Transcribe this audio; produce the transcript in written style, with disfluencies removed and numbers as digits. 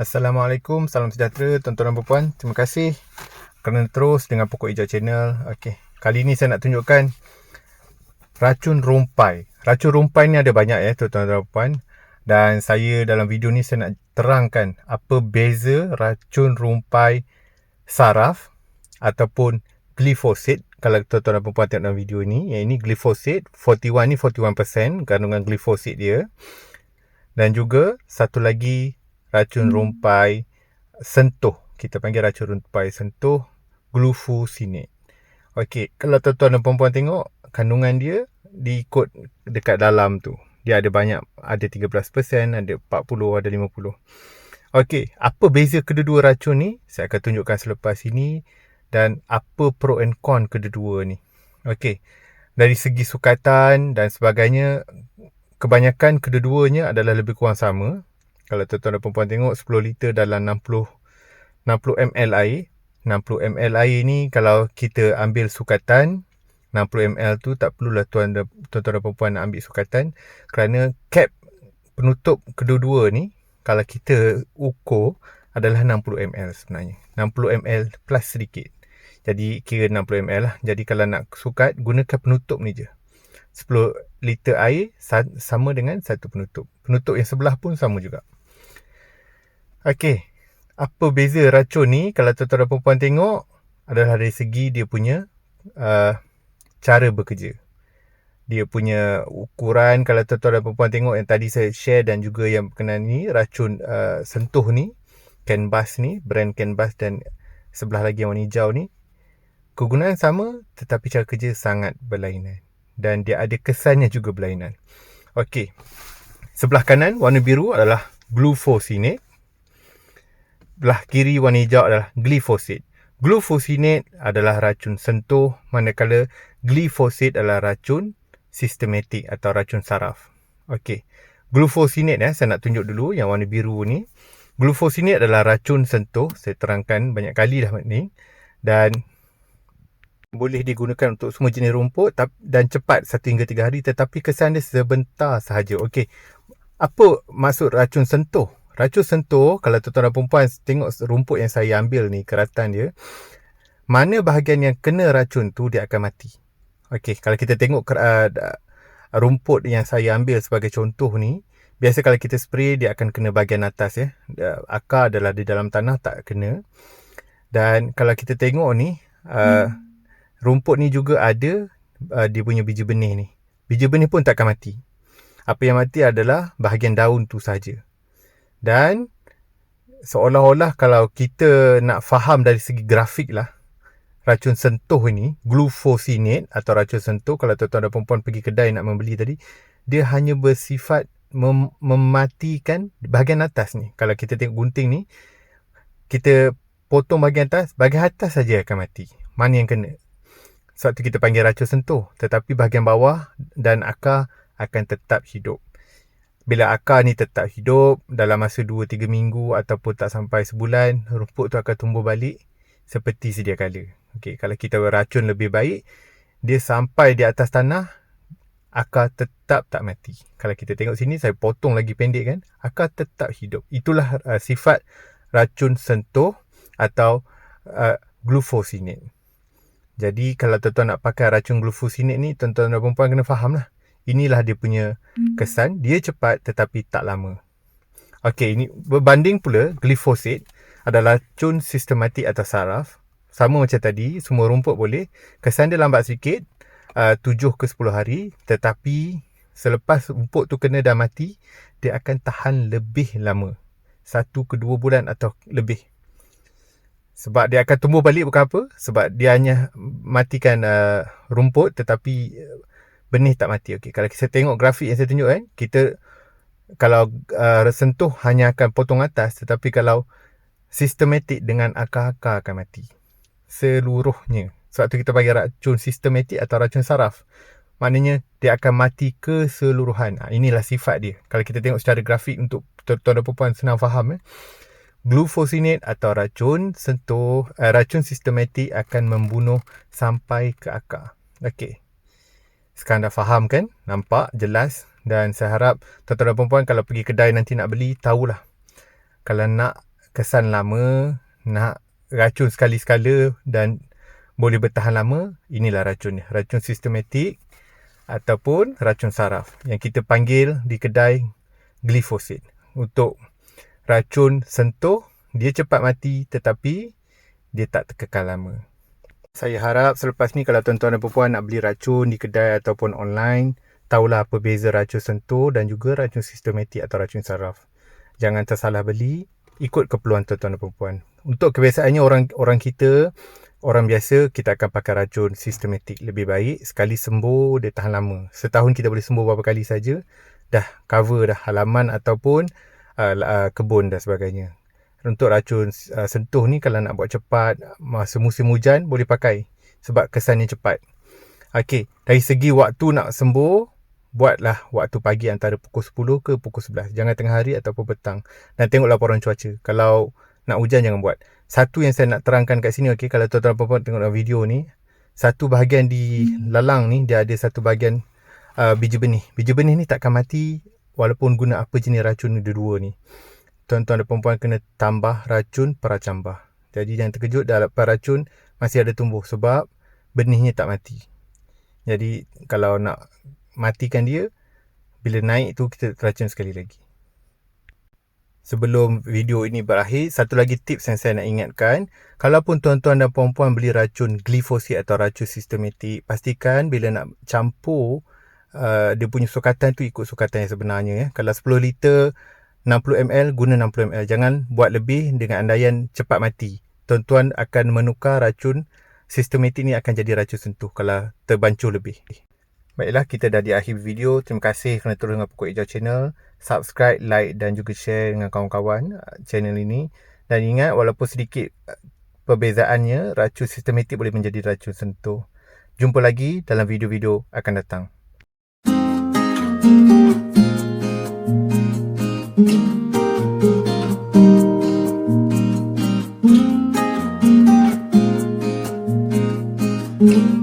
Assalamualaikum, salam sejahtera tuan-tuan dan puan. Terima kasih kerana terus dengan Pokok Hijau Channel. Okey, kali ni saya nak tunjukkan racun rumpai. Racun rumpai ni ada banyak tuan-tuan dan puan. Dan saya dalam video ni saya nak terangkan apa beza racun rumpai saraf ataupun glyphosate. Kalau tuan-tuan dan puan tengok dalam video ni, yang ini glyphosate 41 ni 41% kandungan glyphosate dia. Dan juga satu lagi racun rumpai sentuh. Kita panggil racun rumpai sentuh, glufosinate. Okey, kalau tuan-tuan dan puan-puan tengok, kandungan dia diikut dekat dalam tu. Dia ada banyak, ada 13%, ada 40, ada 50. Okey, apa beza kedua-dua racun ni? Saya akan tunjukkan selepas ini. Dan apa pro and con kedua-dua ni. Okey, dari segi sukatan dan sebagainya, kebanyakan kedua-duanya adalah lebih kurang sama. Kalau tuan-tuan dan puan-puan tengok 10 liter dalam 60 ml air. 60 ml air ni kalau kita ambil sukatan 60 ml tu tak perlulah tuan-tuan dan puan-puan nak ambil sukatan, kerana cap penutup kedua-dua ni kalau kita ukur adalah 60 ml sebenarnya. 60 ml plus sedikit. Jadi kira 60 ml lah. Jadi kalau nak sukat, gunakan penutup ni je. 10 liter air sama dengan satu penutup. Penutup yang sebelah pun sama juga. Okey, apa beza racun ni kalau tuan-tuan dan puan tengok adalah dari segi dia punya cara bekerja. Dia punya ukuran, kalau tuan-tuan dan puan tengok yang tadi saya share dan juga yang berkenaan ni, racun sentuh ni, Canbas ni, brand Canbas, dan sebelah lagi yang warna hijau ni, kegunaan sama tetapi cara kerja sangat berlainan. Dan dia ada kesannya juga berlainan. Okey, sebelah kanan warna biru adalah glufosinate. Belah kiri warna hijau adalah glyphosate. Glufosinate adalah racun sentuh, manakala glyphosate adalah racun sistematik atau racun saraf. Okey, glufosinate saya nak tunjuk dulu yang warna biru ni. Glufosinate adalah racun sentuh. Saya terangkan banyak kali dah ni. Dan boleh digunakan untuk semua jenis rumput dan cepat 1 hingga 3 hari, tetapi kesan dia sebentar sahaja. Okey, apa maksud racun sentuh? Racun sentuh, kalau tuan-tuan dan perempuan tengok rumput yang saya ambil ni, keratan dia, mana bahagian yang kena racun tu dia akan mati. Okey, kalau kita tengok rumput yang saya ambil sebagai contoh ni, biasa kalau kita spray dia akan kena bahagian atas akar adalah di dalam tanah, tak kena. Dan kalau kita tengok ni, rumput ni juga ada dia punya biji benih ni. Biji benih pun tak akan mati. Apa yang mati adalah bahagian daun tu saja. Dan seolah-olah kalau kita nak faham dari segi grafik lah, racun sentuh ini, glufosinate atau racun sentuh, kalau tuan-tuan dan perempuan pergi kedai nak membeli tadi, dia hanya bersifat mematikan bahagian atas ni. Kalau kita tengok gunting ni, kita potong bahagian atas saja akan mati. Mana yang kena? Sebab tu kita panggil racun sentuh. Tetapi bahagian bawah dan akar akan tetap hidup. Bila akar ni tetap hidup dalam masa 2-3 minggu ataupun tak sampai sebulan, rumput tu akan tumbuh balik seperti sedia kala. Okey, kalau kita racun lebih baik, dia sampai di atas tanah, akar tetap tak mati. Kalau kita tengok sini, saya potong lagi pendek kan, akar tetap hidup. Itulah sifat racun sentuh atau glufosinate. Jadi kalau tuan-tuan nak pakai racun glufosinate ni, tuan-tuan dan perempuan kena faham lah. Inilah dia punya kesan. Dia cepat tetapi tak lama. Okey, ini berbanding pula glyphosate adalah racun sistematik atau saraf. Sama macam tadi, semua rumput boleh. Kesan dia lambat sikit, 7 ke 10 hari. Tetapi selepas rumput tu kena dah mati, dia akan tahan lebih lama. 1 ke 2 bulan atau lebih. Sebab dia akan tumbuh balik bukan apa. Sebab dia hanya matikan rumput tetapi benih tak mati. Okey, kalau kita tengok grafik yang saya tunjuk kan, kita kalau sentuh hanya akan potong atas, tetapi kalau sistematik dengan akar-akar akan mati seluruhnya. Sebab tu kita panggil racun sistematik atau racun saraf. Maknanya dia akan mati keseluruhan. Inilah sifat dia. Kalau kita tengok secara grafik untuk tuan-tuan dan puan senang faham. Glufosinate atau racun sentuh, racun sistematik akan membunuh sampai ke akar. Okey, sekarang dah faham kan? Nampak jelas. Dan saya harap tuan-tuan dan perempuan kalau pergi kedai nanti nak beli, tahulah Kalau nak kesan lama, nak racun sekali-sekala dan boleh bertahan lama, inilah racun ni. Racun sistematik ataupun racun saraf yang kita panggil di kedai glifosit. Untuk racun sentuh, dia cepat mati tetapi dia tak kekal lama. Saya harap selepas ni kalau tuan-tuan dan puan nak beli racun di kedai ataupun online, tahulah apa beza racun sentuh dan juga racun sistematik atau racun saraf. Jangan tersalah beli, ikut keperluan tuan-tuan dan puan. Untuk kebiasaannya orang kita, orang biasa, kita akan pakai racun sistematik lebih baik. Sekali sembuh, dia tahan lama. Setahun kita boleh sembuh berapa kali saja, dah cover dah halaman ataupun kebun dan sebagainya. Untuk racun sentuh ni, kalau nak buat cepat masa musim hujan, boleh pakai sebab kesannya cepat. Okey, dari segi waktu nak sembuh, buatlah waktu pagi antara pukul 10 ke pukul 11. Jangan tengah hari ataupun petang. Dan tengok laporan cuaca. Kalau nak hujan, jangan buat. Satu yang saya nak terangkan kat sini, okey, kalau tuan-tuan puan tengok dalam video ni, satu bahagian di lalang ni, dia ada satu bahagian biji benih. Biji benih ni takkan mati walaupun guna apa jenis racun ni, dua-dua ni. Tuan-tuan dan puan kena tambah racun peracambah. Jadi jangan terkejut, dalam racun masih ada tumbuh sebab benihnya tak mati. Jadi kalau nak matikan dia, bila naik tu kita racun sekali lagi. Sebelum video ini berakhir, satu lagi tips yang saya nak ingatkan. Kalaupun tuan-tuan dan puan-puan beli racun glifosit atau racun sistematik, pastikan bila nak campur dia punya sukatan tu ikut sukatan yang sebenarnya. Kalau 10 liter 60 ml, guna 60 ml. Jangan buat lebih dengan andaian cepat mati. Tuan-tuan akan menukar racun sistematik ni akan jadi racun sentuh kalau terbancuh lebih. Baiklah, kita dah di akhir video. Terima kasih kerana terus dengan Pokok Hijau Channel. Subscribe, like dan juga share dengan kawan-kawan channel ini. Dan ingat, walaupun sedikit perbezaannya, racun sistematik boleh menjadi racun sentuh. Jumpa lagi dalam video-video akan datang. Thank you.